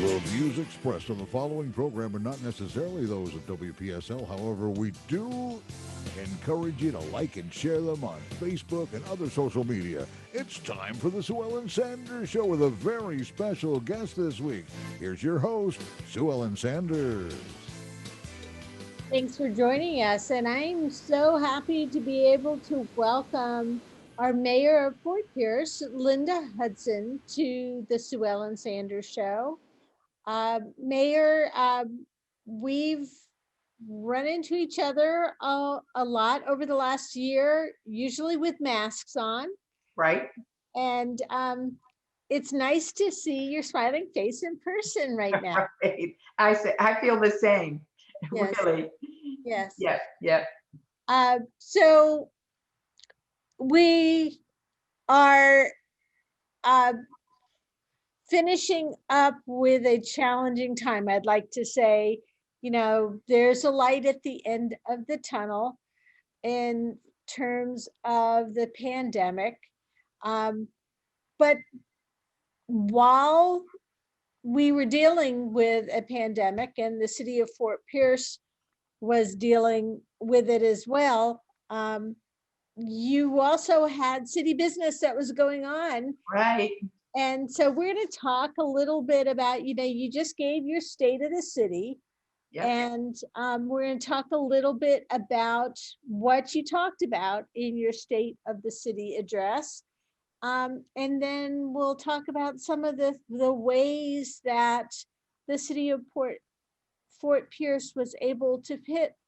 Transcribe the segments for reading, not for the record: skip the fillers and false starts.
The views expressed on the following program are not necessarily those of WPSL. However, we do encourage you to like and share them on Facebook and other social media. It's time for the Sue Ellen Sanders Show with a very special guest this week. Here's your host, Sue Ellen Sanders. Thanks for joining us. And I'm so happy to be able to welcome our mayor of Fort Pierce, Linda Hudson, to the Sue Ellen Sanders Show. Mayor, we've run into each other a lot over the last year, usually with masks on. Right. And it's nice to see your smiling face in person right now. Right. I feel the same. Yes. Really. Yes. Yeah. So we are finishing up with a challenging time. I'd like to say, there's a light at the end of the tunnel in terms of the pandemic. But while we were dealing with a pandemic and the city of Fort Pierce was dealing with it as well, you also had city business that was going on. Right. And so we're going to talk a little bit about, you just gave your state of the city. Yep. And we're going to talk a little bit about what you talked about in your state of the city address. And then we'll talk about some of the ways that the city of Fort Pierce was able to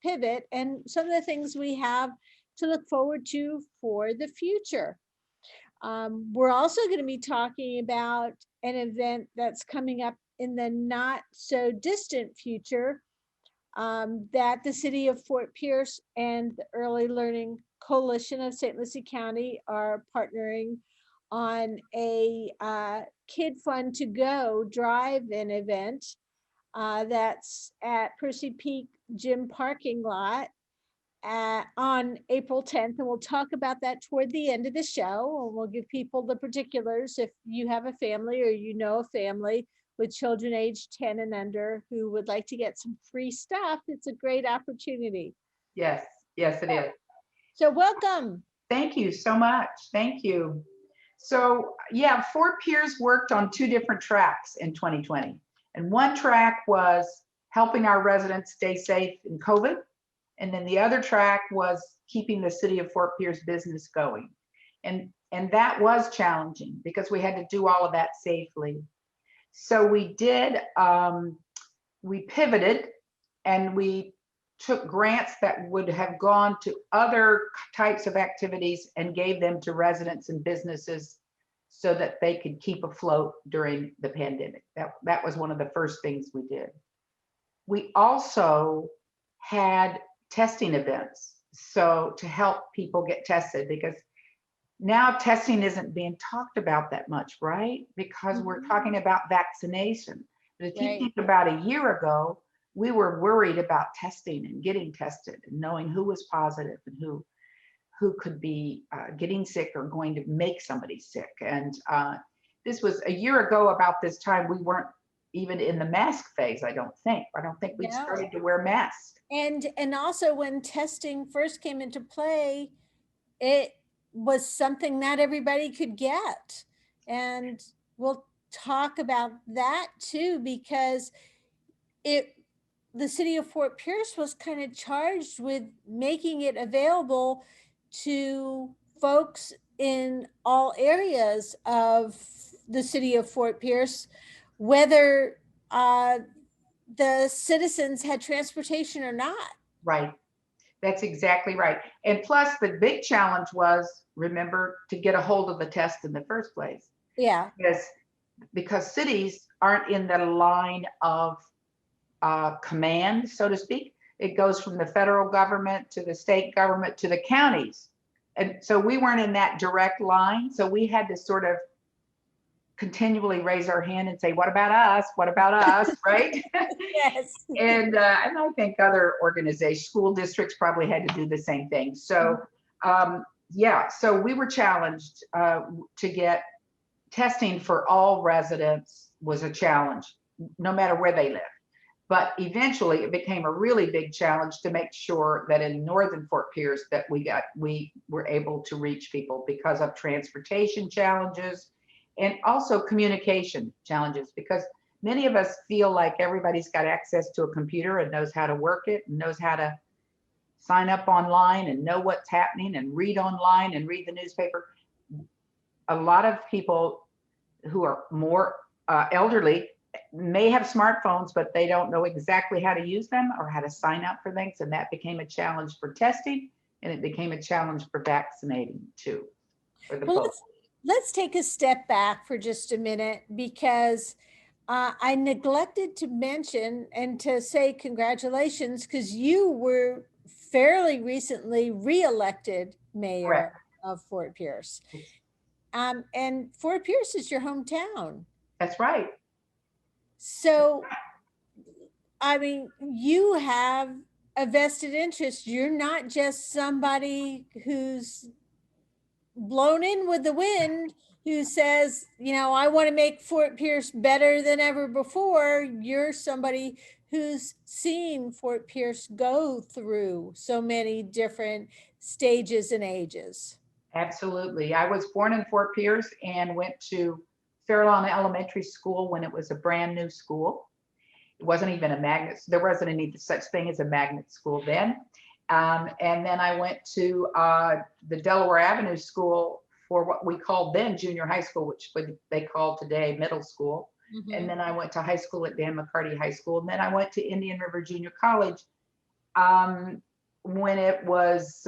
pivot and some of the things we have to look forward to for the future. We're also going to be talking about an event that's coming up in the not so distant future that the city of Fort Pierce and the Early Learning Coalition of St. Lucie County are partnering on a Kid Fun to Go drive-in event that's at Percy Peak Gym parking lot on April 10th. And we'll talk about that toward the end of the show. And we'll give people the particulars if you have a family or you know a family with children aged 10 and under who would like to get some free stuff. It's a great opportunity. Yes, it is. So welcome. Thank you so much. Thank you. So yeah, Fort Pierce worked on two different tracks in 2020. And one track was helping our residents stay safe in COVID. And then the other track was keeping the city of Fort Pierce business going. And that was challenging because we had to do all of that safely. So we did, we pivoted and we took grants that would have gone to other types of activities and gave them to residents and businesses so that they could keep afloat during the pandemic. That was one of the first things we did. We also had testing events, so to help people get tested, because now testing isn't being talked about that much, right? Because we're talking about vaccination. But if you think about a year ago, we were worried about testing and getting tested and knowing who was positive and who could be getting sick or going to make somebody sick. And this was a year ago about this time. We weren't even in the mask phase, I don't think. We started to wear masks. And also when testing first came into play, it was something not everybody could get. And we'll talk about that too, because the city of Fort Pierce was kind of charged with making it available to folks in all areas of the city of Fort Pierce, whether the citizens had transportation or not. Right. That's exactly right. And plus the big challenge was, remember, to get a hold of the test in the first place. Yeah. Because cities aren't in the line of command, so to speak. It goes from the federal government to the state government to the counties. And so we weren't in that direct line. So we had to sort of continually raise our hand and say, what about us? What about us? Right? Yes. And I think other organizations, school districts probably had to do the same thing. So so we were challenged to get testing for all residents was a challenge. no matter where they live. But eventually it became a really big challenge to make sure that in northern Fort Pierce that we were able to reach people because of transportation challenges and also communication challenges, because many of us feel like everybody's got access to a computer and knows how to work it and knows how to sign up online and know what's happening and read online and read the newspaper. A lot of people who are more elderly may have smartphones, but they don't know exactly how to use them or how to sign up for things. And that became a challenge for testing, and it became a challenge for vaccinating too. For the Well, let's take a step back for just a minute, because I neglected to mention and to say congratulations, because you were fairly recently re-elected mayor Correct. of Fort Pierce. And Fort Pierce is your hometown. That's right. So, I mean, you have a vested interest. You're not just somebody who's blown in with the wind, who says, I want to make Fort Pierce better than ever before. You're somebody who's seen Fort Pierce go through so many different stages and ages. Absolutely. I was born in Fort Pierce and went to Fairlawn Elementary School when it was a brand new school. It wasn't even a magnet. There wasn't any such thing as a magnet school then. And then I went to the Delaware Avenue School for what we called then junior high school, which they call today middle school. Mhm. And then I went to high school at Dan McCarty High School. And then I went to Indian River Junior College when it was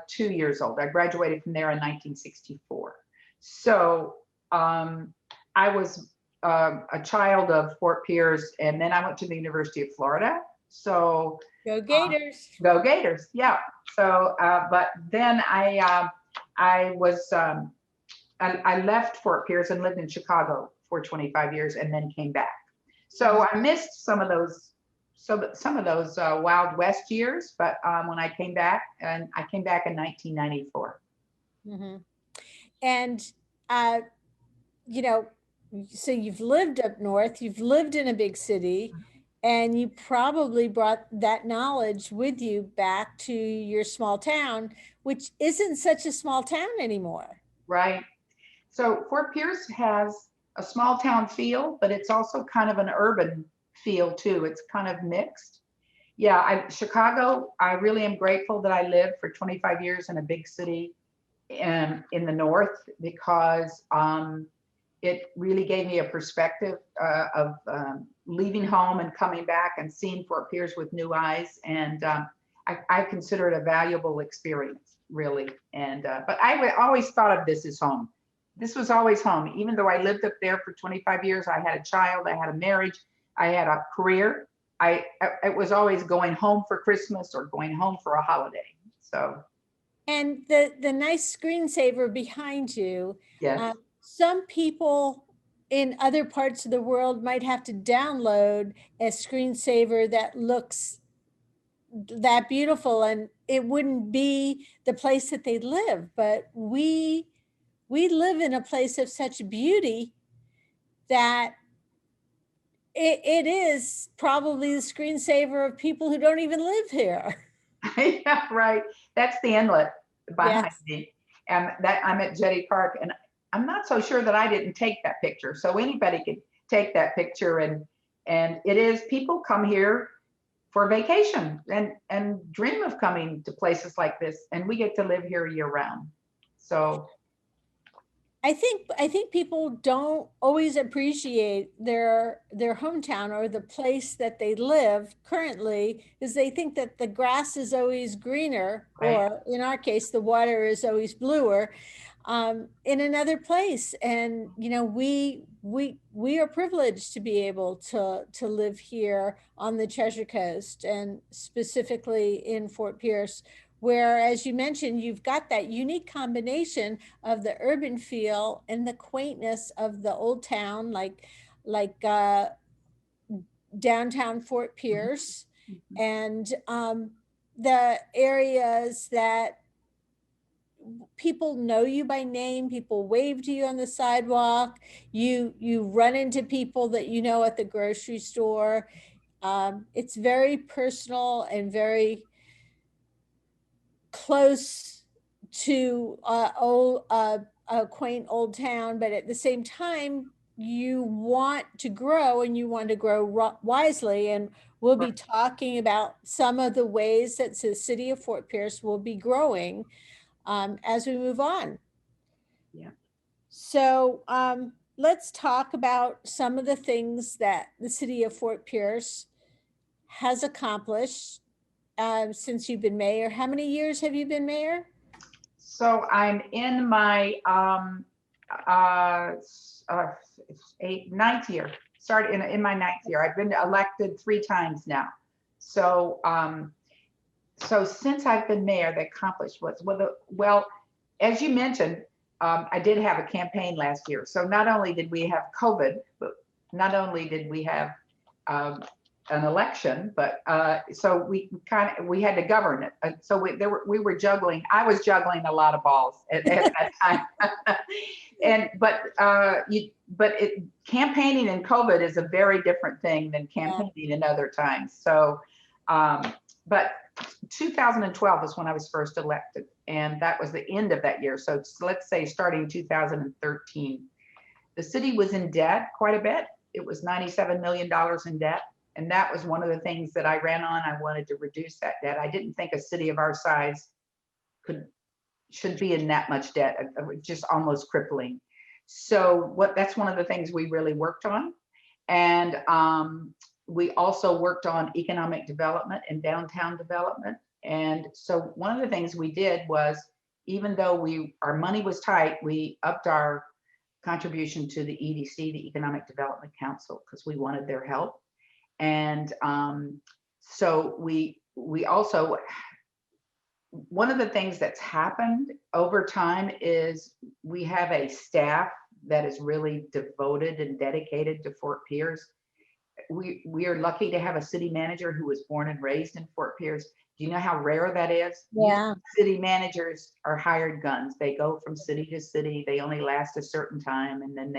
2 years old. I graduated from there in 1964. So I was a child of Fort Pierce, and then I went to the University of Florida. So Go Gators. Go Gators, yeah. So, but then I left Fort Pierce and lived in Chicago for 25 years, and then came back. So I missed some of those Wild West years, but when I came back, and I came back in 1994. Mm-hmm. And so you've lived up north, you've lived in a big city, and you probably brought that knowledge with you back to your small town, which isn't such a small town anymore. Right. So Fort Pierce has a small town feel, but it's also kind of an urban feel too. It's kind of mixed. Yeah, Chicago, I really am grateful that I lived for 25 years in a big city in the north, because it really gave me a perspective of leaving home and coming back and seeing Fort Pierce with new eyes. And I consider it a valuable experience, really. And but I always thought of this as home. This was always home. Even though I lived up there for 25 years, I had a child, I had a marriage, I had a career. It was always going home for Christmas or going home for a holiday. So. And the nice screensaver behind you. Yes. Some people in other parts of the world might have to download a screensaver that looks that beautiful, and it wouldn't be the place that they live. But we live in a place of such beauty that it is probably the screensaver of people who don't even live here. Yeah, right. That's the Inlet behind Yes. me. And that I'm at Jetty Park, and I'm not so sure that I didn't take that picture. So anybody could take that picture, and it is, people come here for vacation and dream of coming to places like this, and we get to live here year round. So I think people don't always appreciate their hometown or the place that they live currently, because they think that the grass is always greener, Right. or in our case, the water is always bluer in another place. And we are privileged to be able to live here on the Treasure Coast, and specifically in Fort Pierce, where, as you mentioned, you've got that unique combination of the urban feel and the quaintness of the old town, like downtown Fort Pierce, and the areas that people know you by name, people wave to you on the sidewalk, you run into people that you know at the grocery store. It's very personal and very close to a quaint old town, but at the same time, you want to grow and you want to grow wisely. And we'll be talking about some of the ways that the city of Fort Pierce will be growing as we move on. Yeah. So let's talk about some of the things that the city of Fort Pierce has accomplished since you've been mayor. How many years have you been mayor? So I'm in my ninth year. Started in my ninth year. I've been elected 3 times now. So so since I've been mayor, the accomplished was well, as you mentioned, I did have a campaign last year. So not only did we have COVID, but not only did we have an election, but so we had to govern it. So we were juggling. I was juggling a lot of balls at that time. Campaigning in COVID is a very different thing than campaigning in other times. So, but 2012 is when I was first elected, and that was the end of that year. So let's say starting 2013, the city was in debt quite a bit. It was $97 million in debt. And that was one of the things that I ran on. I wanted to reduce that debt. I didn't think a city of our size should be in that much debt, just almost crippling. So that's one of the things we really worked on. And we also worked on economic development and downtown development. And so one of the things we did was, even though our money was tight, we upped our contribution to the EDC, the Economic Development Council, because we wanted their help. And so we also, one of the things that's happened over time is we have a staff that is really devoted and dedicated to Fort Pierce. We are lucky to have a city manager who was born and raised in Fort Pierce. Do you know how rare that is? Yeah. City managers are hired guns. They go from city to city. They only last a certain time, and then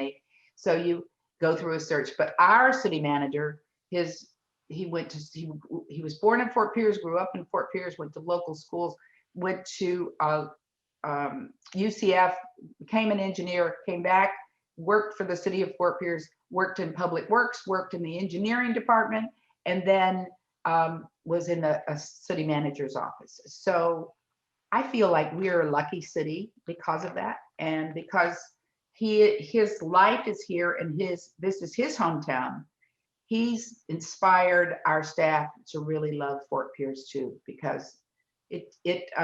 so you go through a search. But our city manager, he was born in Fort Pierce, grew up in Fort Pierce, went to local schools, went to UCF, became an engineer, came back, worked for the city of Fort Pierce, worked in public works, worked in the engineering department, and then was in a city manager's office. So I feel like we're a lucky city because of that, and because his life is here, and this is his hometown. He's inspired our staff to really love Fort Pierce too, because it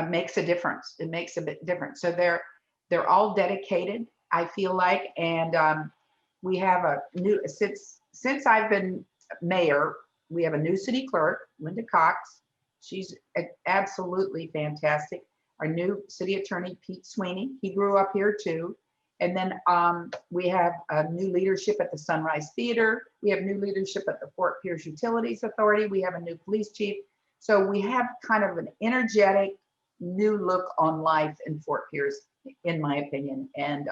makes a difference. It makes a bit different. So they're all dedicated, I feel like, and we have a new, since I've been mayor, we have a new city clerk, Linda Cox. She's absolutely fantastic. Our new city attorney, Pete Sweeney, he grew up here too. And then we have a new leadership at the Sunrise Theater. We have new leadership at the Fort Pierce Utilities Authority. We have a new police chief. So we have kind of an energetic new look on life in Fort Pierce, in my opinion. And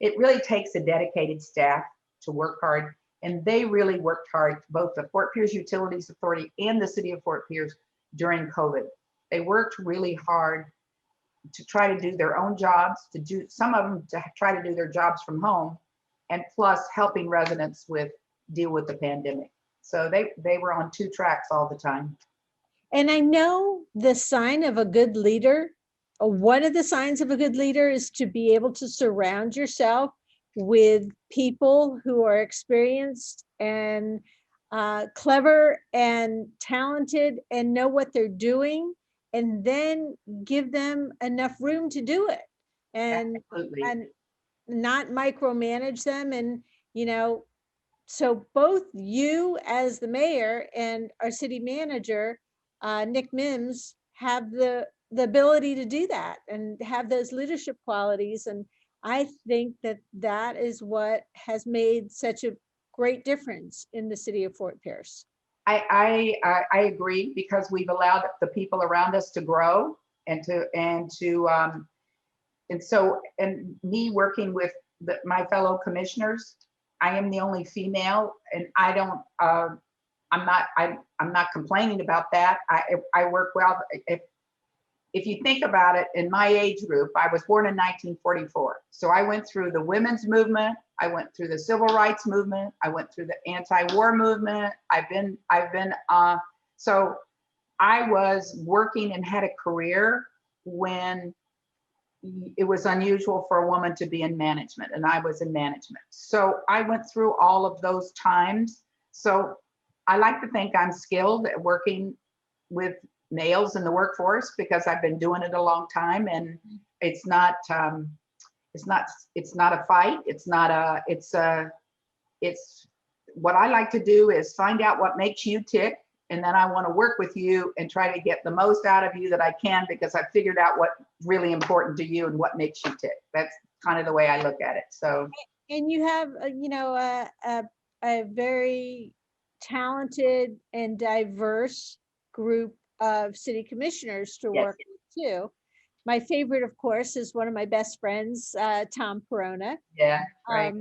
it really takes a dedicated staff to work hard. And they really worked hard, both the Fort Pierce Utilities Authority and the city of Fort Pierce during COVID. They worked really hard to try to do their own jobs, some of them to try to do their jobs from home, and plus helping residents deal with the pandemic. So they were on 2 tracks all the time. And I know the sign of a good leader, or one of the signs of a good leader, is to be able to surround yourself with people who are experienced and clever and talented and know what they're doing, and then give them enough room to do it, and not micromanage them. And so both you as the mayor and our city manager, Nick Mims, have the ability to do that and have those leadership qualities. And I think that is what has made such a great difference in the city of Fort Pierce. I agree, because we've allowed the people around us to grow and to and me working with my fellow commissioners, I am the only female, and I don't, I'm not complaining about that. I work well. If you think about it, in my age group, I was born in 1944. So I went through the women's movement. I went through the civil rights movement. I went through the anti-war movement. So I was working and had a career when it was unusual for a woman to be in management, and I was in management. So I went through all of those times. So I like to think I'm skilled at working with males in the workforce because I've been doing it a long time, and it's not a fight. It's what I like to do is find out what makes you tick, and then I want to work with you and try to get the most out of you that I can, because I've figured out what's really important to you and what makes you tick. That's kind of the way I look at it. So, and you have, a very talented and diverse group of city commissioners to Yes. work with too. My favorite, of course, is one of my best friends, Tom Perona. yeah, right.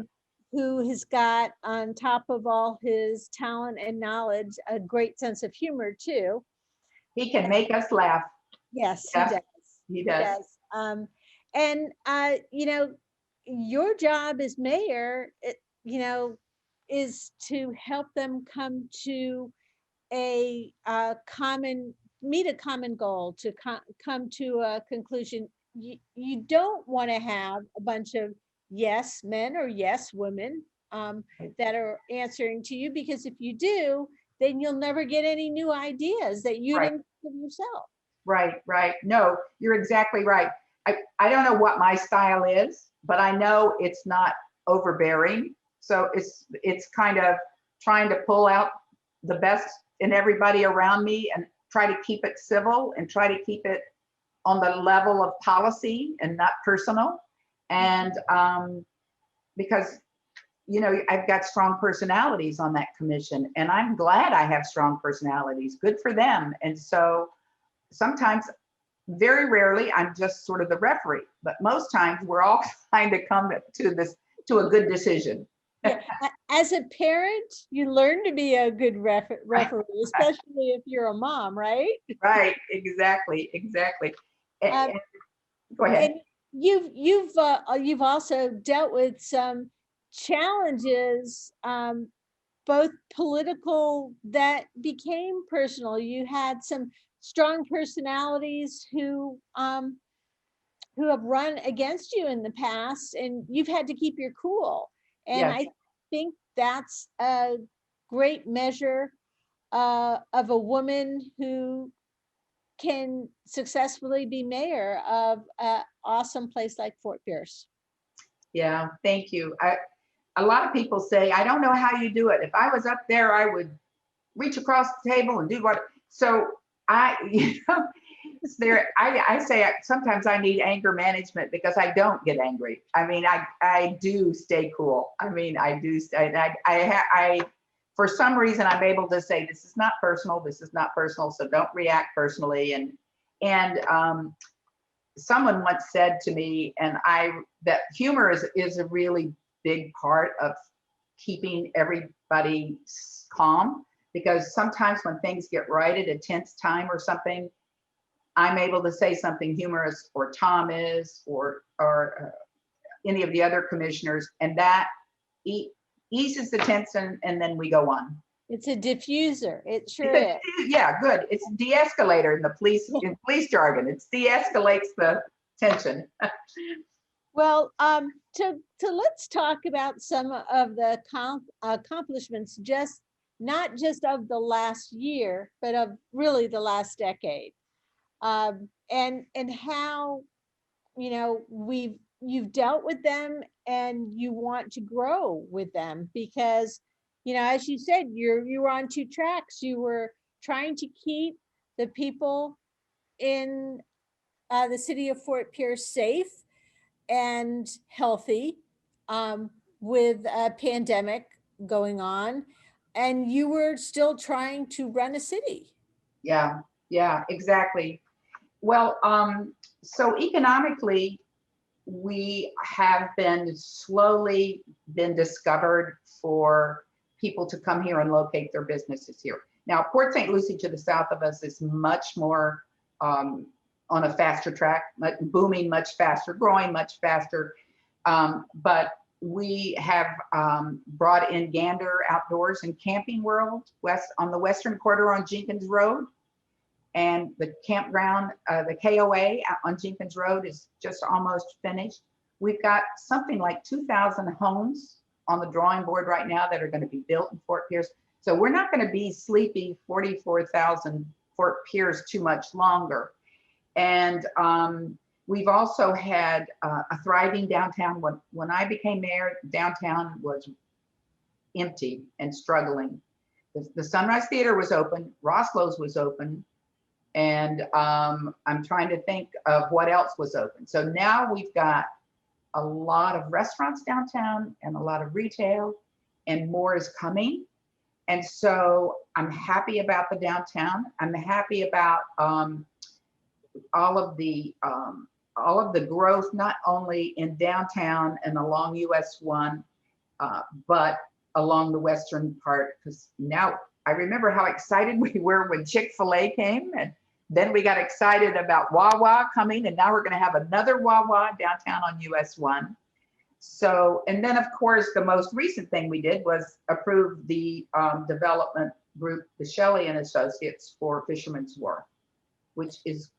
Who has got, on top of all his talent and knowledge, a great sense of humor too. He can make us laugh. Yes, Yeah, he does. He does. And your job as mayor, is to help them come to meet a common goal, to come to a conclusion. You don't want to have a bunch of yes men or yes women that are answering to you, because if you do, then you'll never get any new ideas that you Right. didn't give yourself. Right. No, you're exactly right. I don't know what my style is, but I know it's not overbearing. So it's kind of trying to pull out the best in everybody around me and try to keep it civil and try to keep it on the level of policy and not personal. And because, I've got strong personalities on that commission, and I'm glad I have strong personalities. Good for them. And so sometimes, very rarely, I'm just sort of the referee, but most times we're all trying to come to a good decision. Yeah. As a parent, you learn to be a good referee, especially if you're a mom, right? Right, exactly. And, go ahead. And you've also dealt with some challenges, both political that became personal. You had some strong personalities who have run against you in the past, and you've had to keep your cool. And Yes. I think that's a great measure of a woman who can successfully be mayor of an awesome place like Fort Pierce. Yeah, thank you. A lot of people say, I don't know how you do it. If I was up there, I would reach across the table and do what. So I say sometimes I need anger management because I don't get angry. I mean, I do stay cool. I mean, I do stay. I for some reason I'm able to say this is not personal. This is not personal. So don't react personally. And someone once said to me, that humor is a really big part of keeping everybody calm, because sometimes when things get right at a tense time or something, I'm able to say something humorous, or Tom is, or any of the other commissioners, and that eases the tension, and then we go on. It's a diffuser. It sure is. Yeah, good. It's a de-escalator in police jargon. It de-escalates the tension. Well, to let's talk about some of the accomplishments, not just of the last year, but of really the last decade, and how you've dealt with them, and you want to grow with them, because as you said, you were on two tracks. You were trying to keep the people in the city of Fort Pierce safe and healthy, with a pandemic going on, and you were still trying to run a city. Yeah, exactly. Well, so economically, we have been slowly been discovered for people to come here and locate their businesses here. Now, Port St. Lucie to the south of us is much more on a faster track, booming much faster, growing much faster. But we have brought in Gander Outdoors and Camping World west on the western quarter on Jenkins Road. And the campground, the KOA on Jenkins Road is just almost finished. We've got something like 2,000 homes on the drawing board right now that are going to be built in Fort Pierce. So we're not going to be sleepy 44,000 Fort Pierce too much longer. And we've also had a thriving downtown. When I became mayor, downtown was empty and struggling. The Sunrise Theater was open, Roslow's was open, and I'm trying to think of what else was open. So now we've got a lot of restaurants downtown and a lot of retail, and more is coming. And so I'm happy about the downtown. I'm happy about all of the growth, not only in downtown and along US 1, but along the western part. Because now I remember how excited we were when Chick-fil-A came, and then we got excited about Wawa coming, and now we're going to have another Wawa downtown on US 1. So, and then of course, the most recent thing we did was approve the development group, the Shelley and Associates for Fisherman's Wharf, which is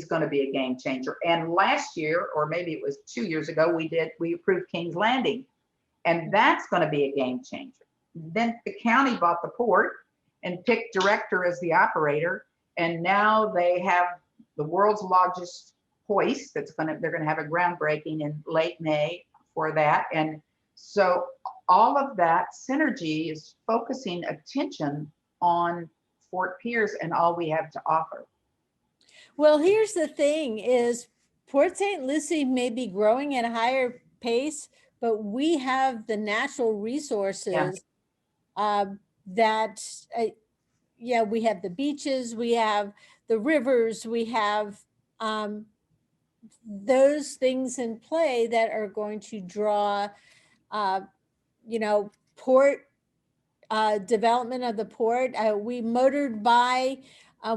going to be a game changer. And last year, or maybe it was 2 years ago, we approved King's Landing, and that's going to be a game changer. Then the county bought the port and picked Director as the operator, and now they have the world's largest hoist they're going to have a groundbreaking in late May for that. And so all of that synergy is focusing attention on Fort Pierce and all we have to offer. Well, here's the thing is Port St. Lucie may be growing at a higher pace, but we have the natural resources that, we have the beaches, we have the rivers, we have those things in play that are going to draw, port development of the port. We motored by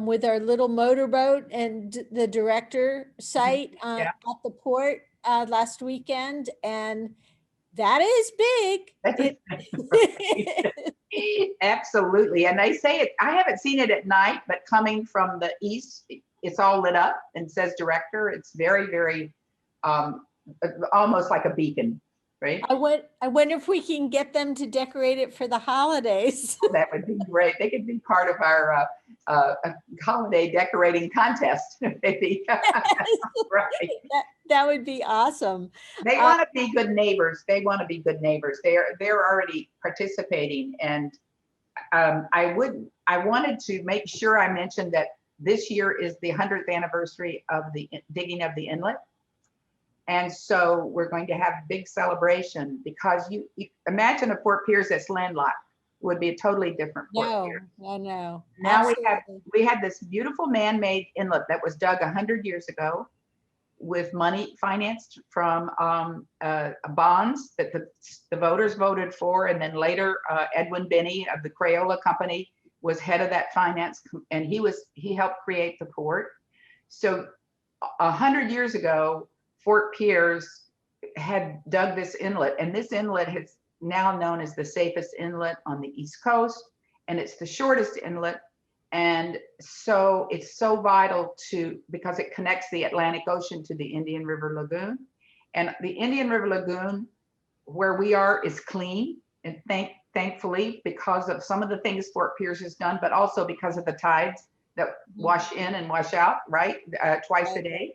with our little motorboat and the Director site at the port last weekend, and that is big. Absolutely. And they say it, I haven't seen it at night, but coming from the east, it's all lit up and says Director. It's very, very almost like a beacon, right? I wonder if we can get them to decorate it for the holidays. That would be great. They could be part of our holiday decorating contest, maybe. Right. That would be awesome. They want to be good neighbors. They want to be good neighbors. They're already participating, and I wanted to make sure I mentioned that this year is the 100th anniversary of the digging of the Inlet. And so we're going to have a big celebration, because you imagine a Fort Pierce that's landlocked would be a totally different Fort Pierce. I know. Now we had this beautiful man-made inlet that was dug 100 years ago with money financed from bonds that the voters voted for. And then later, Edwin Binney of the Crayola Company was head of that finance, and he helped create the port. So 100 years ago, Fort Pierce had dug this inlet, and this inlet is now known as the safest inlet on the East Coast, and it's the shortest inlet. And so it's so vital because it connects the Atlantic Ocean to the Indian River Lagoon. And the Indian River Lagoon, where we are, is clean, and thankfully, because of some of the things Fort Pierce has done, but also because of the tides that wash in and wash out, right, twice a day.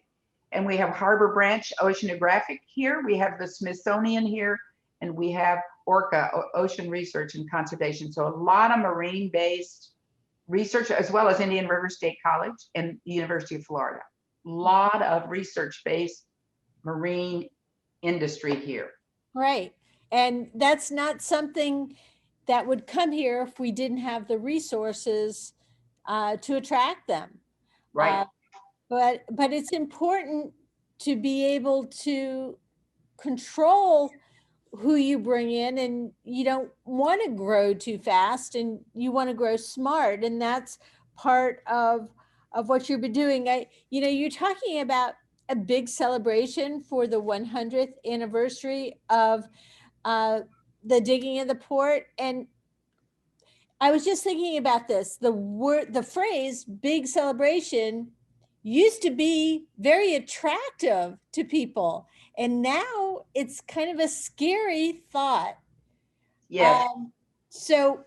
And we have Harbor Branch Oceanographic here, we have the Smithsonian here, and we have ORCA, Ocean Research and Conservation. So a lot of marine-based research, as well as Indian River State College and the University of Florida. A lot of research-based marine industry here. Right. And that's not something that would come here if we didn't have the resources to attract them. Right. But it's important to be able to control who you bring in, and you don't want to grow too fast and you want to grow smart, and that's part of what you've been doing. You're talking about a big celebration for the 100th anniversary of uh, the digging of the port, and I was just thinking about this. The phrase big celebration used to be very attractive to people. And now it's kind of a scary thought. Yes, So,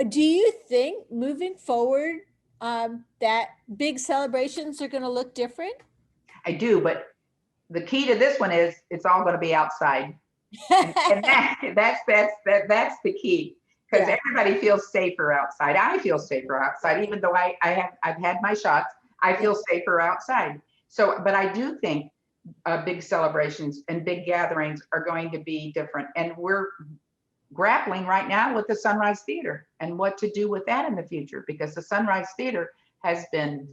do you think moving forward that big celebrations are going to look different? I do. But the key to this one is it's all going to be outside. And that's the key, because Yeah. everybody feels safer outside. I feel safer outside, even though I've had my shots. I feel safer outside. So, but I do think big celebrations and big gatherings are going to be different, and we're grappling right now with the Sunrise Theater and what to do with that in the future, because the Sunrise Theater has been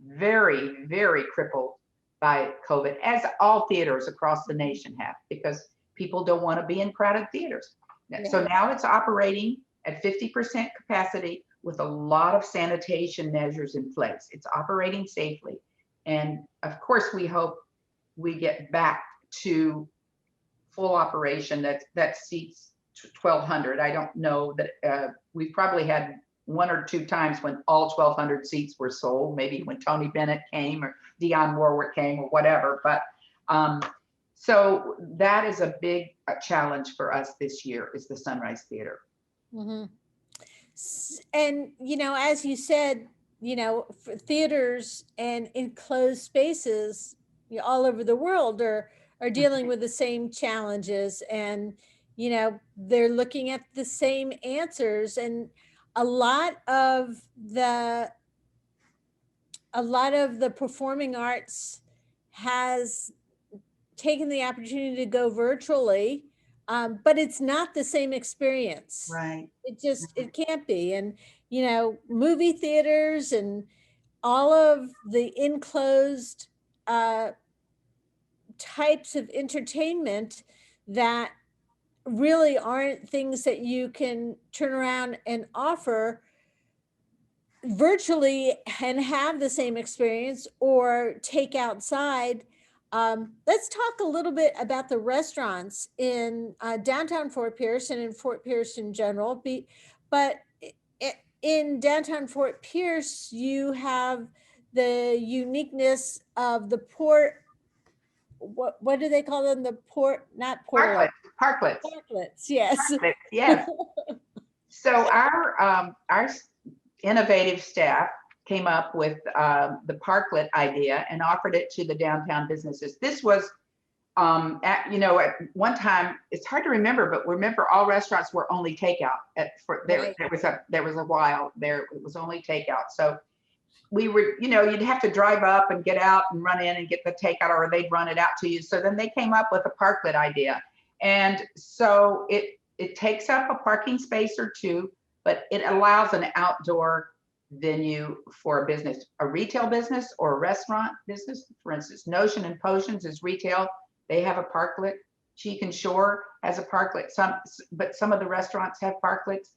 very, very crippled by COVID, as all theaters across the nation have, because people don't want to be in crowded theaters. So now it's operating at 50% capacity with a lot of sanitation measures in place. It's operating safely. And of course, we hope we get back to full operation that seats 1,200. I don't know that we probably had one or two times when all 1,200 seats were sold, maybe when Tony Bennett came or Dionne Warwick came or whatever. But so that is a big challenge for us this year, is the Sunrise Theater. Mm-hmm. And, as you said, for theaters and enclosed spaces all over the world are dealing with the same challenges, and, they're looking at the same answers. And a lot of the a lot of the performing arts has taken the opportunity to go virtually, but it's not the same experience. Right. It can't be. And movie theaters and all of the enclosed types of entertainment that really aren't things that you can turn around and offer virtually and have the same experience or take outside. Let's talk a little bit about the restaurants in downtown Fort Pierce and in Fort Pierce in general. But in downtown Fort Pierce, you have the uniqueness of the port. What do they call them? The port, not portal. Parklets. Parklets, yes. Parklets, yes. So our innovative staff came up with the parklet idea and offered it to the downtown businesses. This was, at one time, it's hard to remember, but remember all restaurants were only takeout. There was a while there it was only takeout. So we were, you'd have to drive up and get out and run in and get the takeout, or they'd run it out to you. So then they came up with a parklet idea, and so it takes up a parking space or two, but it allows an outdoor venue for a business, a retail business or a restaurant business. For instance, Notion and Potions is retail. They have a parklet. Cheek and Shore has a parklet. But some of the restaurants have parklets,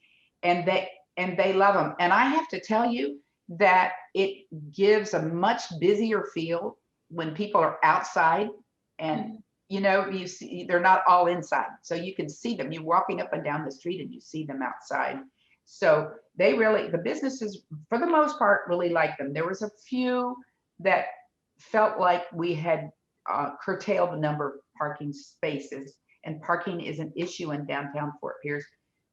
and they love them. And I have to tell you that it gives a much busier feel when people are outside, and you see they're not all inside, so you can see them. You're walking up and down the street and you see them outside. So the businesses, for the most part, really like them. There was a few that felt like we had curtailed the number of parking spaces, and parking is an issue in downtown Fort Pierce.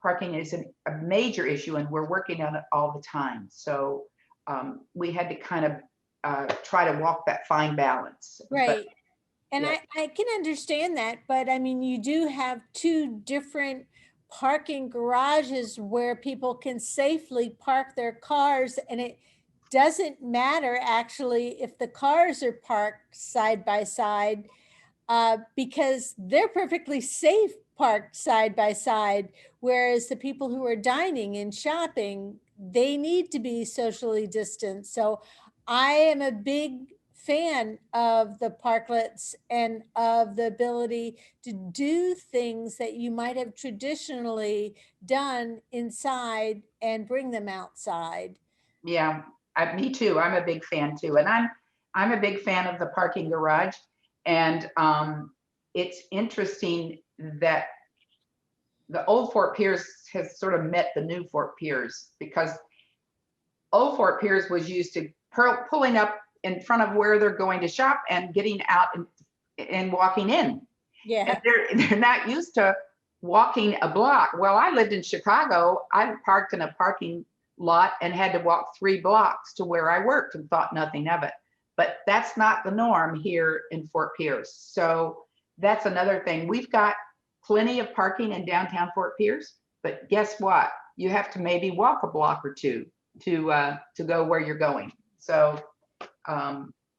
Parking is a major issue, and we're working on it all the time. So we had to kind of try to walk that fine balance. Right. And I can understand that, but I mean, you do have two different parking garages where people can safely park their cars, and it doesn't matter actually if the cars are parked side by side, because they're perfectly safe parked side by side, whereas the people who are dining and shopping, they need to be socially distanced. So I am a big fan of the parklets and of the ability to do things that you might have traditionally done inside and bring them outside. Yeah, me too. I'm a big fan too. And I'm a big fan of the parking garage. And it's interesting that the old Fort Pierce has sort of met the new Fort Pierce, because old Fort Pierce was used to pulling up in front of where they're going to shop and getting out and walking in. Yeah. And they're not used to walking a block. Well, I lived in Chicago. I parked in a parking lot and had to walk 3 blocks to where I worked and thought nothing of it. But that's not the norm here in Fort Pierce. So that's another thing. We've got plenty of parking in downtown Fort Pierce, but guess what? You have to maybe walk a block or two to go where you're going. So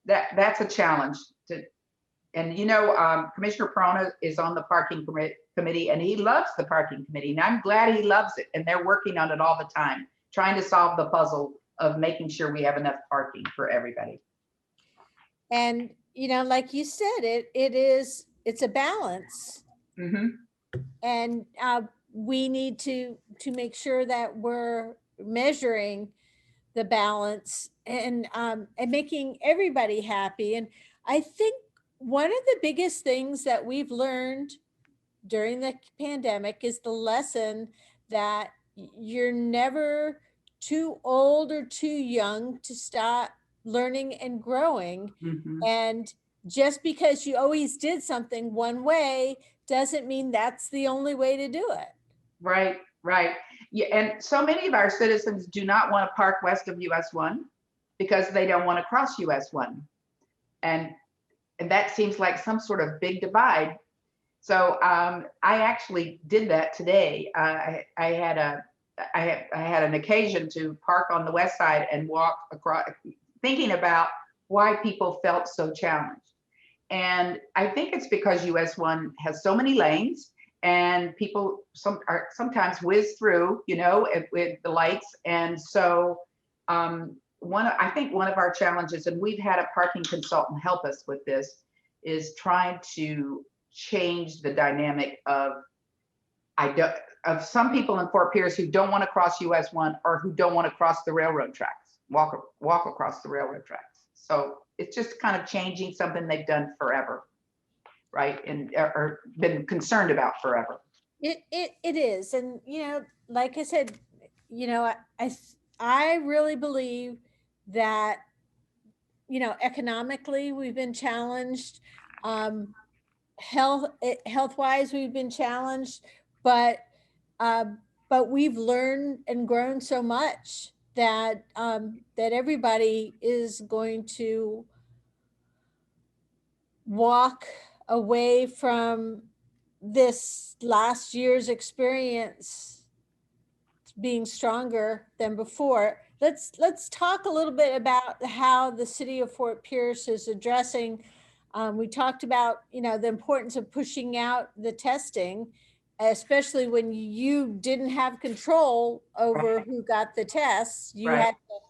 that's a challenge. And Commissioner Perona is on the parking committee, and he loves the parking committee, and I'm glad he loves it. And they're working on it all the time, trying to solve the puzzle of making sure we have enough parking for everybody. And like you said, it's a balance. Mm-hmm. And we need to make sure that we're measuring the balance and making everybody happy. And I think one of the biggest things that we've learned during the pandemic is the lesson that you're never too old or too young to stop learning and growing. Mm-hmm. And just because you always did something one way doesn't mean that's the only way to do it. Right, right. Yeah, and so many of our citizens do not want to park west of US 1 because they don't want to cross US 1. And that seems like some sort of big divide. So I actually did that today. I had an occasion to park on the west side and walk across, thinking about why people felt so challenged. And I think it's because US 1 has so many lanes, and people sometimes whiz through, with the lights. And so I think one of our challenges, and we've had a parking consultant help us with this, is trying to change the dynamic of some people in Fort Pierce who don't want to cross US 1 or who don't want to cross the railroad tracks, walk across the railroad tracks. So it's just kind of changing something they've done forever, right? And or been concerned about forever. It is. And like I said, I really believe that economically we've been challenged, health wise we've been challenged, but we've learned and grown so much that that everybody is going to walk away from this last year's experience being stronger than before. Let's talk a little bit about how the city of Fort Pierce is addressing. We talked about the importance of pushing out the testing, especially when you didn't have control over who got the tests. You Right. had to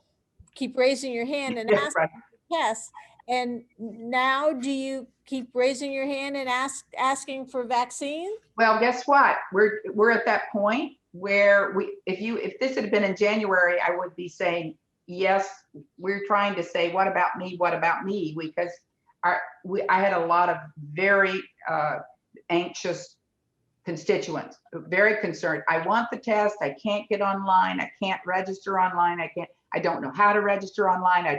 keep raising your hand and ask Right. for tests. And now, do you keep raising your hand and asking for vaccine? Well, guess what? We're at that point where if this had been in January, I would be saying, yes, we're trying to say, what about me? What about me? Because I had a lot of very anxious constituents, very concerned. I want the test. I can't get online. I can't register online. I don't know how to register online. I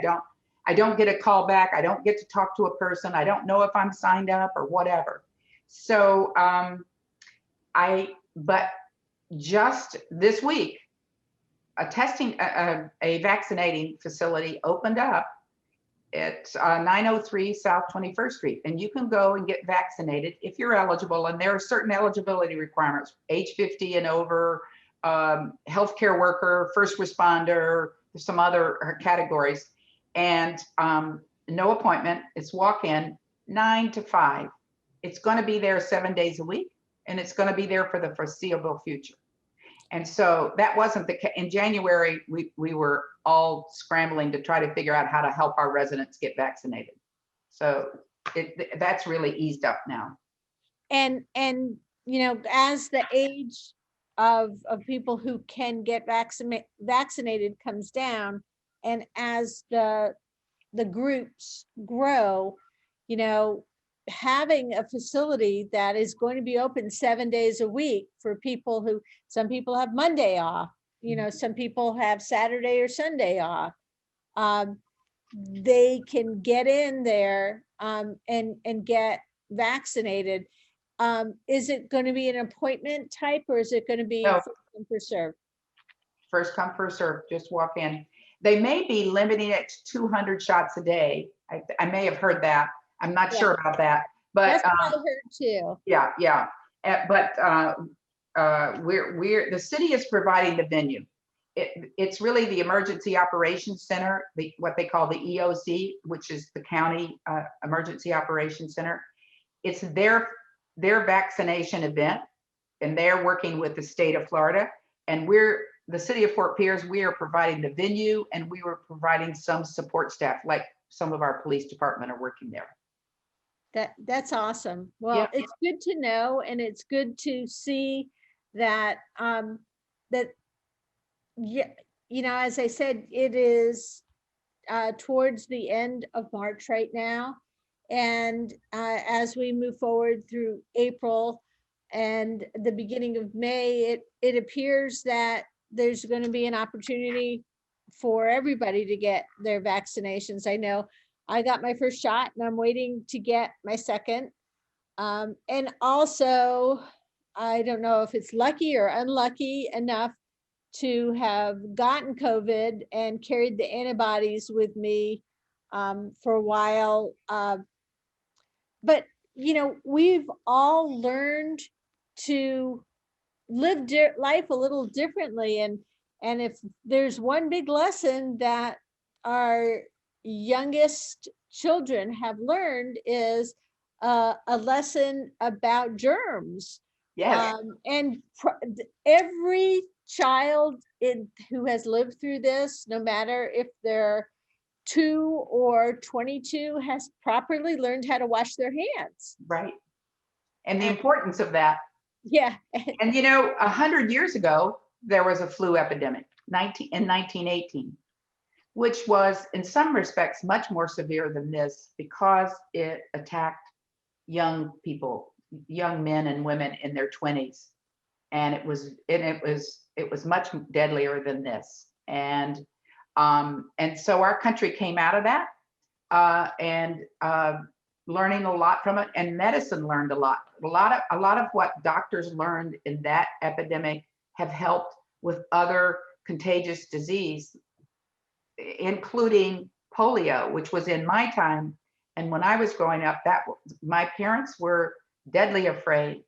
don't get a call back. I don't get to talk to a person. I don't know if I'm signed up or whatever. So but just this week, a vaccinating facility opened up at 903 South 21st Street. And you can go and get vaccinated if you're eligible. And there are certain eligibility requirements, age 50 and over, healthcare worker, first responder, some other categories. And no appointment, it's walk-in, 9 to 5. It's going to be there 7 days a week, and it's going to be there for the foreseeable future. And so that wasn't the case. In January, we were all scrambling to try to figure out how to help our residents get vaccinated. So that's really eased up now. And you know, as the age of people who can get vaccinated comes down, and as the groups grow, you know, having a facility that is going to be open 7 days a week for people who, some people have Monday off, you know, some people have Saturday or Sunday off. They can get in there and get vaccinated. Is it going to be an appointment type, or is it going to be No. first come, first serve? First come, first serve, just walk in. They may be limiting it to 200 shots a day. I may have heard that. I'm not sure about that, but That's what I heard too. yeah. But the city is providing the venue. It's really the Emergency Operations Center, what they call the EOC, which is the County Emergency Operations Center. It's their vaccination event, and they're working with the state of Florida. And the city of Fort Pierce, we are providing the venue, and we were providing some support staff, like some of our police department are working there. That's awesome. Well, Yeah. it's good to know, and it's good to see that that, yeah, you know, as I said, it is towards the end of March right now, and as we move forward through April and the beginning of May, it appears that there's going to be an opportunity for everybody to get their vaccinations. I know I got my first shot, and I'm waiting to get my second. And also, I don't know if it's lucky or unlucky enough to have gotten COVID and carried the antibodies with me for a while. But, you know, we've all learned to live life a little differently. And if there's one big lesson that our youngest children have learned, is a lesson about germs. Yes. And every child who has lived through this, no matter if they're 2 or 22, has properly learned how to wash their hands. Right. And the importance of that. Yeah. And you know, 100 years ago, there was a flu epidemic in 1918, which was in some respects much more severe than this, because it attacked young people, young men and women in their 20s. And it was much deadlier than this. And so our country came out of that and learning a lot from it, and medicine learned a lot. A lot of what doctors learned in that epidemic have helped with other contagious disease, including polio, which was in my time. And when I was growing up, my parents were deadly afraid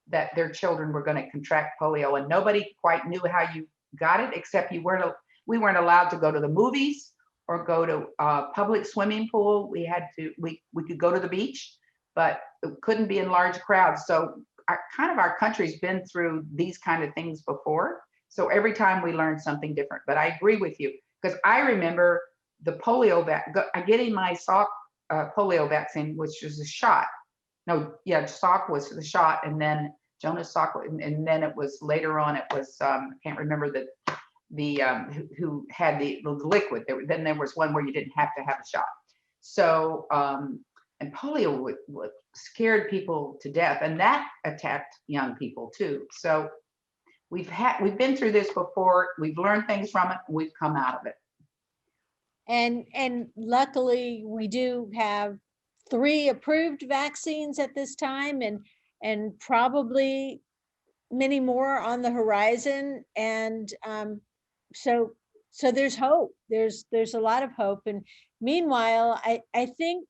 that their children were going to contract polio, and nobody quite knew how you got it, except we weren't allowed to go to the movies or go to a public swimming pool. We could go to the beach, but it couldn't be in large crowds. So our country's been through these kind of things before. So every time we learn something different. But I agree with you, because I remember the polio getting my Salk polio vaccine, which was a shot. No, yeah, Salk was the shot, and then Jonas Salk, and then it was later on. It was I can't remember who had the liquid. Then there was one where you didn't have to have a shot. So and polio scared people to death, and that attacked young people too. So we've been through this before. We've learned things from it, and we've come out of it. And luckily, we do have 3 approved vaccines at this time, and probably many more on the horizon. And so there's hope. There's a lot of hope. And meanwhile, I think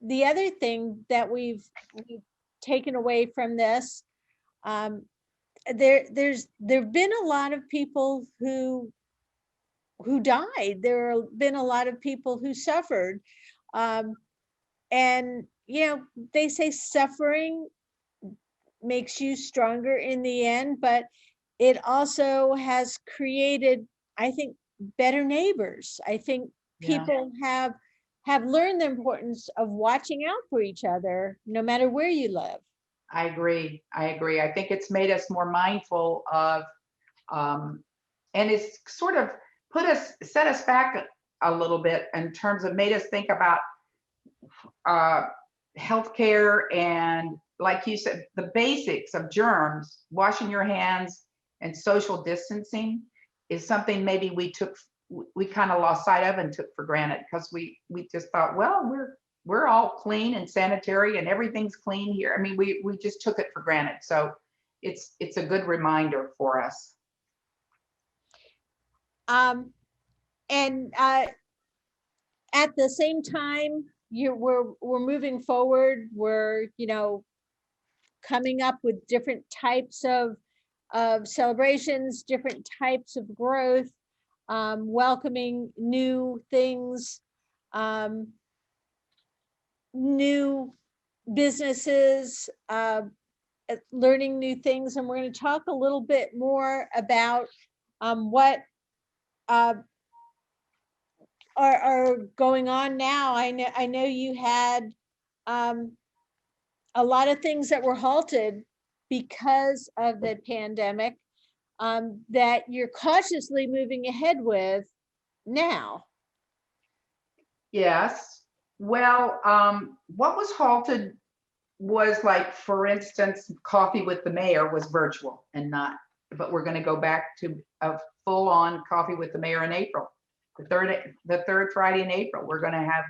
the other thing that we've taken away from this, there've been a lot of people who died. There have been a lot of people who suffered. And, you know, they say suffering makes you stronger in the end, but it also has created, I think, better neighbors. I think people have have learned the importance of watching out for each other, no matter where you live. I agree. I agree. I think it's made us more mindful of, and it's sort of set us back a little bit in terms of made us think about healthcare and, like you said, the basics of germs, washing your hands and social distancing is something maybe we kind of lost sight of and took for granted because we just thought, well, we're all clean and sanitary and everything's clean here. I mean, we just took it for granted. So it's a good reminder for us. And at the same time, we're moving forward. We're, coming up with different types of celebrations, different types of growth, welcoming new things, new businesses, learning new things. And we're going to talk a little bit more about what are going on now. I know you had a lot of things that were halted because of the pandemic, that you're cautiously moving ahead with now. Yes. Well, what was halted was, like, for instance, Coffee with the Mayor was virtual and not, but we're going to go back to a full-on Coffee with the Mayor in April. The third Friday in April, we're going to have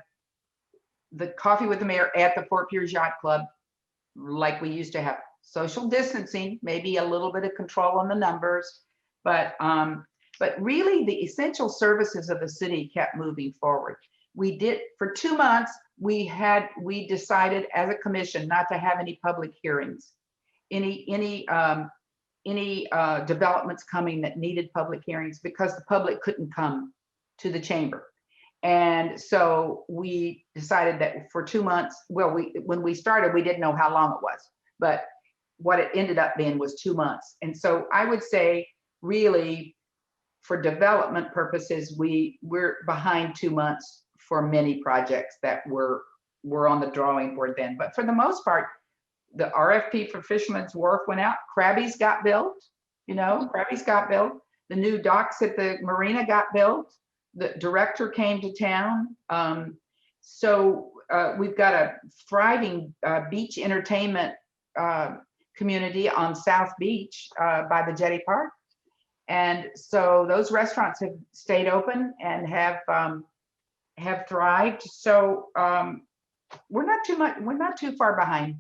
the Coffee with the Mayor at the Fort Pierce Yacht Club, like we used to have. Social distancing, maybe a little bit of control on the numbers, but really the essential services of the city kept moving forward. We did, for 2 months, we decided as a commission not to have any public hearings, any developments coming that needed public hearings, because the public couldn't come to the chamber. And so we decided that for 2 months, well, when we started, we didn't know how long it was, but what it ended up being was 2 months. And so I would say, really, for development purposes, we're behind 2 months for many projects that were on the drawing board then. But for the most part, the RFP for Fisherman's Wharf went out. Krabby's got built, Krabby's got built. The new docks at the marina got built. The director came to town. So we've got a thriving beach entertainment community on South Beach by the Jetty Park. And so those restaurants have stayed open and have thrived. So we're not too far behind.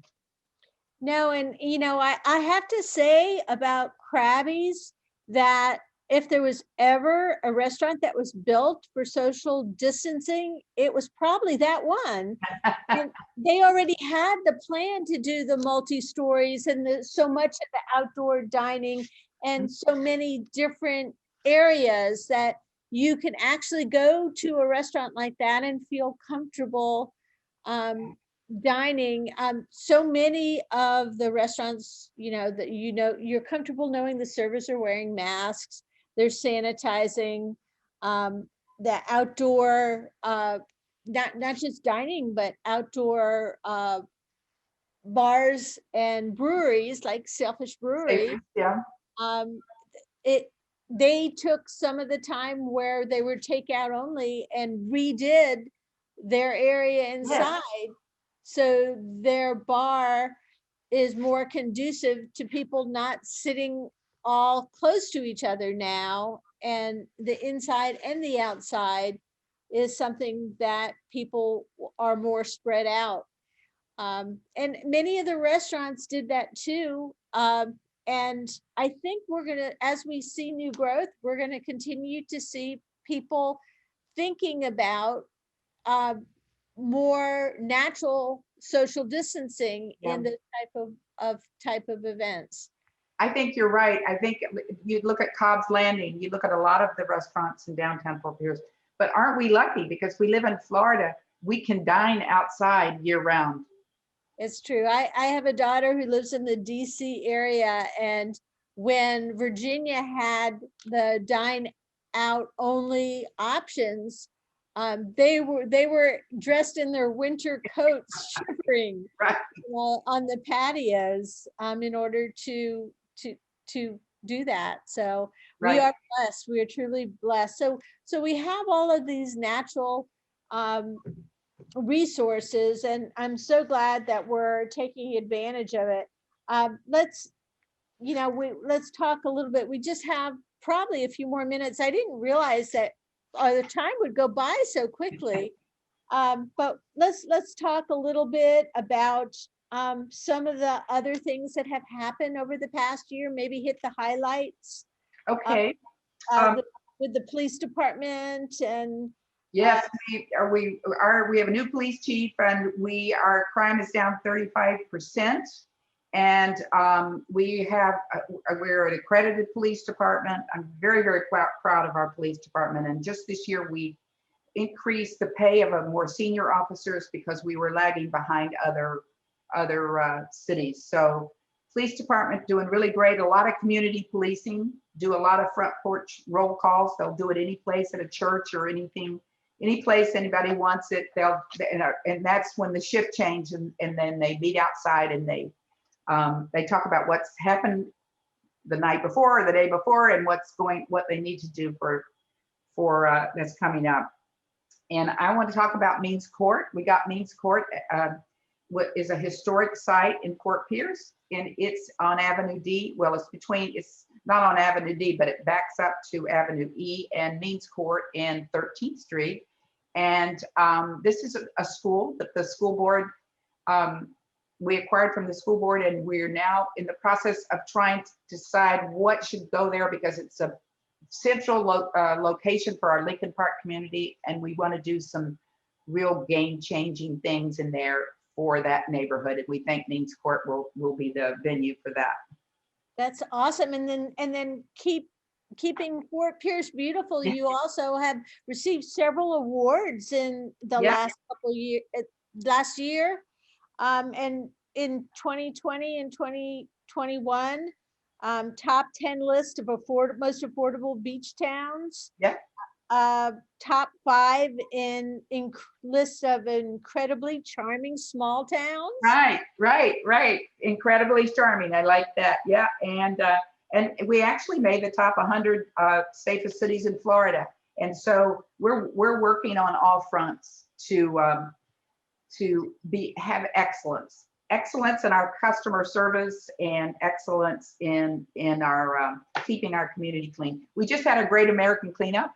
No, and I have to say about Krabby's that if there was ever a restaurant that was built for social distancing, it was probably that one. And they already had the plan to do the multi-stories and so much of the outdoor dining and so many different areas that you can actually go to a restaurant like that and feel comfortable dining. So many of the restaurants, that you're comfortable knowing the servers are wearing masks, they're sanitizing, the outdoor, not just dining, but outdoor bars and breweries like Sailfish Brewery. Yeah. They took some of the time where they were takeout only and redid their area inside. Yes. So their bar is more conducive to people not sitting all close to each other now, and the inside and the outside is something that people are more spread out. And many of the restaurants did that too. And I think we're gonna, as we see new growth, we're gonna continue to see people thinking about more natural social distancing in the type of events. I think you're right. I think you look at Cobb's Landing, you look at a lot of the restaurants in downtown Fort Pierce, but aren't we lucky because we live in Florida, we can dine outside year round. It's true. I have a daughter who lives in the DC area, and when Virginia had the dine out only options, They were dressed in their winter coats, shivering Right. on the patios in order to do that. So we Right. are blessed. We are truly blessed. So we have all of these natural resources, and I'm so glad that we're taking advantage of it. Let's let's talk a little bit. We just have probably a few more minutes. I didn't realize that the time would go by so quickly. But let's talk a little bit about some of the other things that have happened over the past year. Maybe hit the highlights Okay. uh, with the police department and Yes, we have a new police chief, and our crime is down 35%. And we're an accredited police department. I'm very, very proud of our police department. And just this year, we increased the pay of our more senior officers because we were lagging behind other cities. So police department doing really great. A lot of community policing, do a lot of front porch roll calls. They'll do it any place at a church or anything, any place anybody wants it. And that's when the shift change, and then they meet outside, and they talk about what's happened the night before or the day before, and what they need to do for that's coming up. And I want to talk about Means Court. We got Means Court, what is a historic site in Fort Pierce, and it's on Avenue D. Well, it's not on Avenue D, but it backs up to Avenue E and Means Court and 13th Street. And this is a school that the school board, we acquired from the school board, and we're now in the process of trying to decide what should go there, because it's a central location for our Lincoln Park community, and we want to do some real game-changing things in there for that neighborhood. And we think Means Court will be the venue for that. that's awesome. And then keeping Fort Pierce beautiful. You also have received several awards in the last couple years, last year, and in 2020 and 2021. Top 10 list of most affordable beach towns. Yeah. Top 5 in list of incredibly charming small towns. Right. Incredibly charming. I like that. Yeah. And we actually made the top 100 safest cities in Florida. And so we're working on all fronts to have excellence in our customer service, and excellence in our keeping our community clean. We just had a great American cleanup,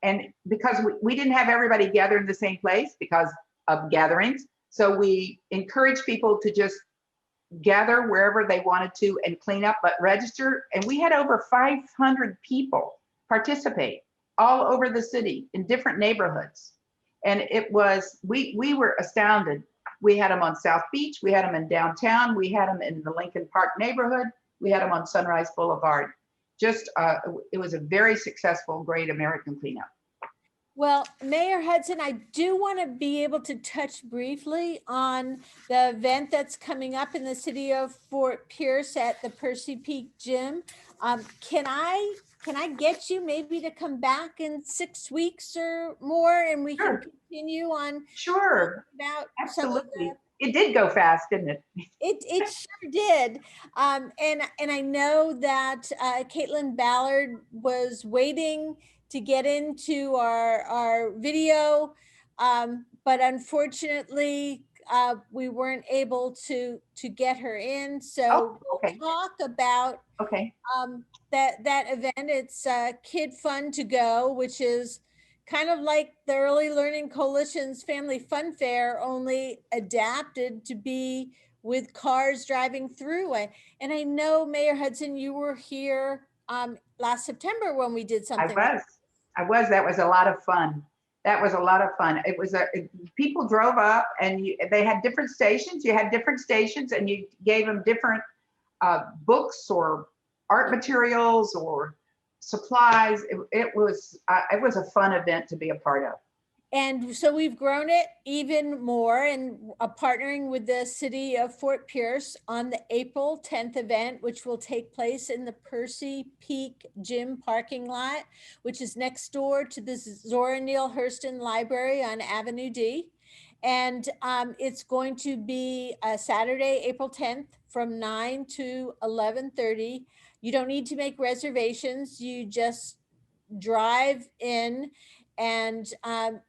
and because we didn't have everybody gathered in the same place because of gatherings, so we encourage people to just gather wherever they wanted to and clean up, but register. And we had over 500 people participate all over the city in different neighborhoods, and we were astounded. We had them on South Beach, we had them in downtown, we had them in the Lincoln Park neighborhood, we had them on Sunrise Boulevard. It was a very successful, great American cleanup. Well, Mayor Hudson, I do want to be able to touch briefly on the event that's coming up in the city of Fort Pierce at the Percy Peak Gym. Can I get you maybe to come back in 6 weeks or more, and we can continue on? Sure. About absolutely. It did go fast, didn't it? It sure did. And I know that Caitlin Ballard was waiting to get into our video, but unfortunately we weren't able to get her in. So we'll talk about that event. It's Kid Fun to Go, which is kind of like the Early Learning Coalition's Family Fun Fair, only adapted to be with cars driving through. And I know, Mayor Hudson, you were here last September when we did something. I was. That was a lot of fun. It was people drove up, and they had different stations. You had different stations, and you gave them different books or art materials or supplies. It was a fun event to be a part of. And so we've grown it even more and partnering with the city of Fort Pierce on the April 10th event, which will take place in the Percy Peak Gym parking lot, which is next door to the Zora Neale Hurston Library on Avenue D. And it's going to be Saturday, April 10th from 9 to 11:30. You don't need to make reservations. You just drive in, and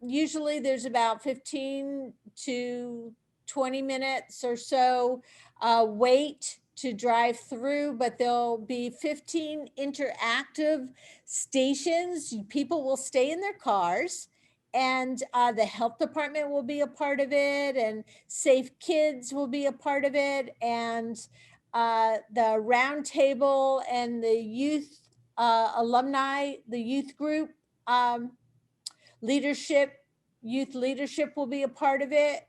usually there's about 15 to 20 minutes or so wait to drive through, but there'll be 15 interactive stations. People will stay in their cars, and the health department will be a part of it, and Safe Kids will be a part of it, and the round table and the youth alumni, the youth group um, leadership, youth leadership will be a part of it,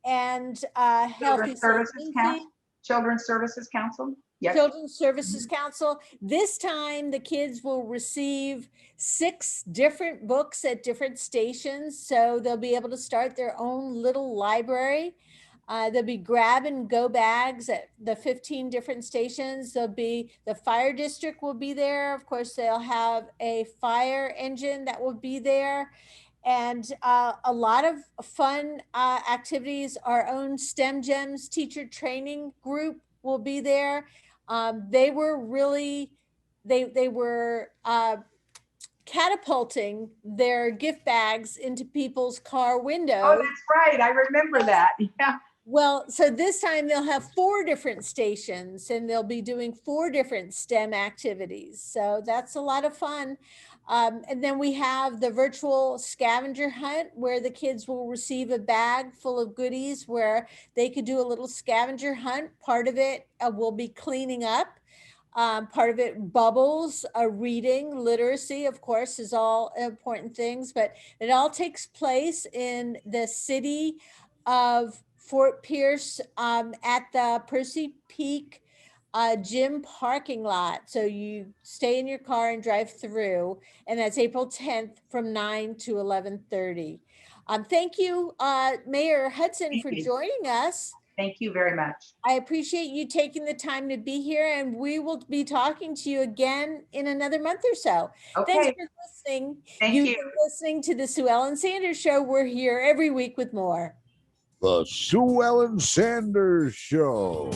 and Healthy Children's Safe Services Infancy. Council. Children's Services Council. Yes. Children's Services Council. This time the kids will receive 6 different books at different stations. So they'll be able to start their own little library. There'll be grab and go bags at the 15 different stations. There'll be, the fire district will be there. Of course, they'll have a fire engine that will be there. And a lot of fun activities. Our own STEM Gems teacher training group will be there. They were really, they were catapulting their gift bags into people's car windows. Oh, that's right. I remember that. Yeah. Well, so this time they'll have 4 different stations and they'll be doing 4 different STEM activities. So that's a lot of fun. And then we have the virtual scavenger hunt where the kids will receive a bag full of goodies where they could do a little scavenger hunt. Part of it will be cleaning up. Part of it bubbles, reading, literacy, of course, is all important things, but it all takes place in the city of Fort Pierce at the Percy Peak gym parking lot. So you stay in your car and drive through, and that's April 10th from 9 to 11:30. Thank you, Mayor Hudson, Thank for you. joining us. Thank you very much. I appreciate you taking the time to be here, and we will be talking to you again in another month or so. Thanks Okay. for listening. Thank You've you. been listening to the Sue Ellen Sanders Show. We're here every week with more. The Sue Ellen Sanders Show.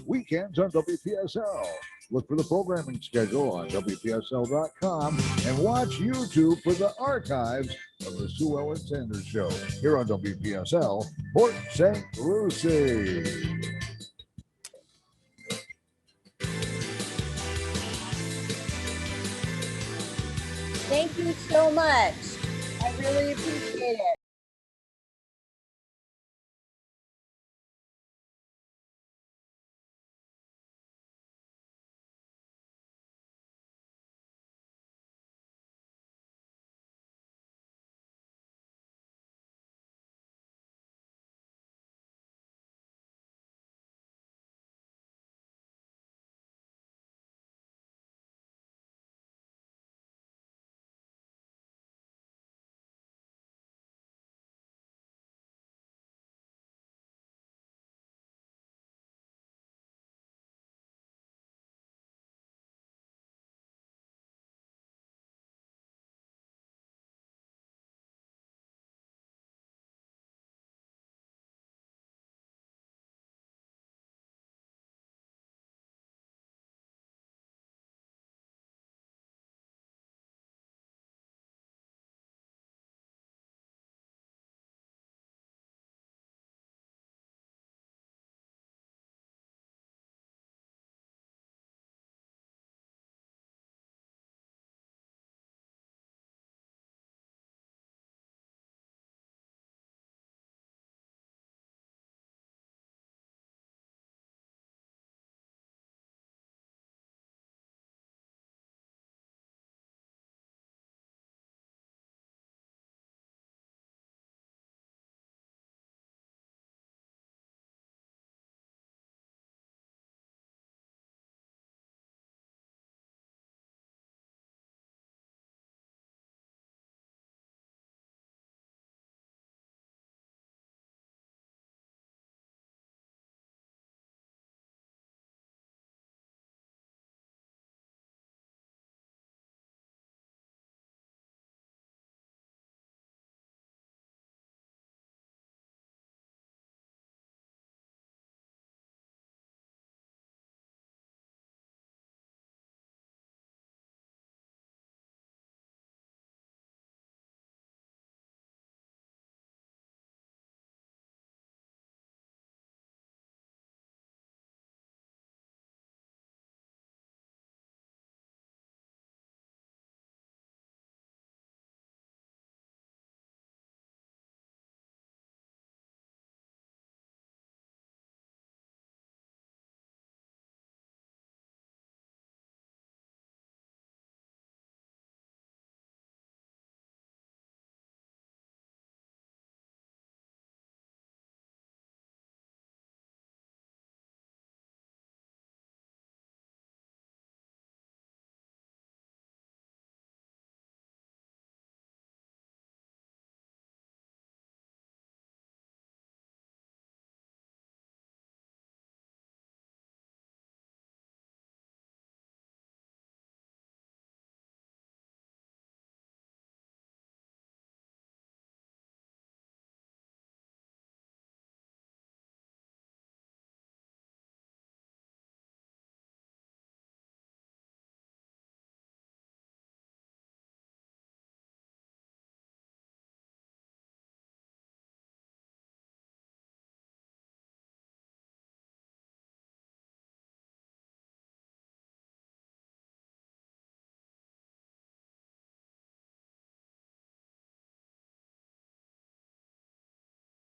Weekends on WPSL. Look for the programming schedule on WPSL.com and watch YouTube for the archives of the Sue Ellen Sanders Show here on WPSL, Port St. Lucie. Thank you so much. I really appreciate it.